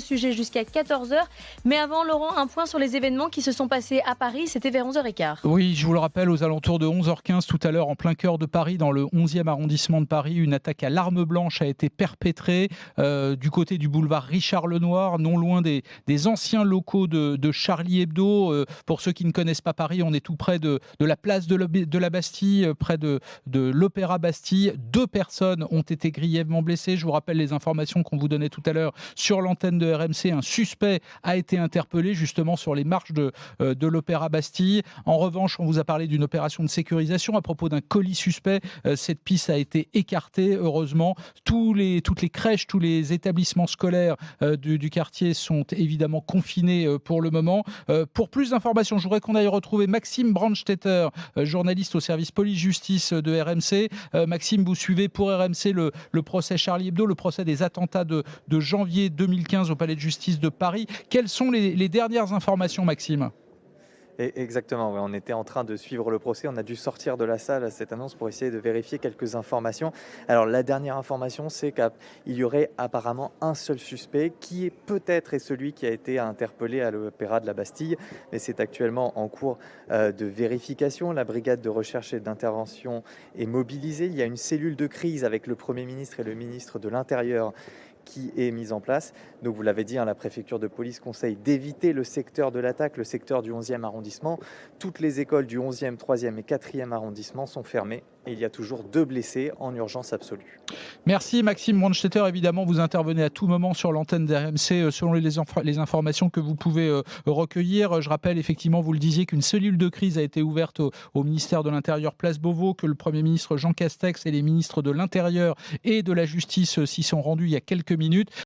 sujet jusqu'à 14h. Mais avant, Laurent, un point sur les événements qui se sont passés à Paris. C'était vers 11h15. Oui, je vous le rappelle, aux alentours de 11h15 tout à l'heure, en plein cœur de Paris, dans le 11e arrondissement de Paris, une attaque à l'arme blanche a été perpétrée du côté du boulevard Richard Lenoir, non loin des anciens locaux de Charlie Hebdo. Pour ceux qui ne connaissent pas Paris, on est tout près de la place de la Bastille, près de l'Opéra Bastille. 2 personnes ont été grièvement blessées. Je vous rappelle les informations qu'on vous donnait tout à l'heure sur l'antenne de RMC. Un suspect a été interpellé justement sur les marches de l'Opéra Bastille. En revanche, on vous a parlé d'une opération de sécurisation à propos d'un colis suspect. Cette piste a été écartée, heureusement. Toutes les crèches, tous les établissements scolaires du quartier sont évidemment confinés pour le moment. Pour plus d'informations, je voudrais qu'on aille retrouver Maxime Brandstetter, journaliste au service police-justice de RMC. Maxime, vous suivez pour RMC le procès Charlie Hebdo, le procès des attentats de janvier 2015 au Palais de justice de Paris. Quelles sont les dernières informations, Maxime ? Exactement, ouais, on était en train de suivre le procès, on a dû sortir de la salle à cette annonce pour essayer de vérifier quelques informations. Alors la dernière information, c'est qu'il y aurait apparemment un seul suspect qui est peut-être celui qui a été interpellé à l'Opéra de la Bastille, mais c'est actuellement en cours de vérification. La brigade de recherche et d'intervention est mobilisée, il y a une cellule de crise avec le Premier ministre et le ministre de l'Intérieur qui est mise en place. Donc vous l'avez dit, la préfecture de police conseille d'éviter le secteur de l'attaque, le secteur du 11e arrondissement. Toutes les écoles du 11e, 3e et 4e arrondissement sont fermées et il y a toujours 2 blessés en urgence absolue. Merci Maxime Brandstetter. Évidemment, vous intervenez à tout moment sur l'antenne d'RMC selon les informations que vous pouvez recueillir. Je rappelle, effectivement, vous le disiez, qu'une cellule de crise a été ouverte au ministère de l'Intérieur, place Beauvau, que le Premier ministre Jean Castex et les ministres de l'Intérieur et de la Justice s'y sont rendus il y a quelques minutes.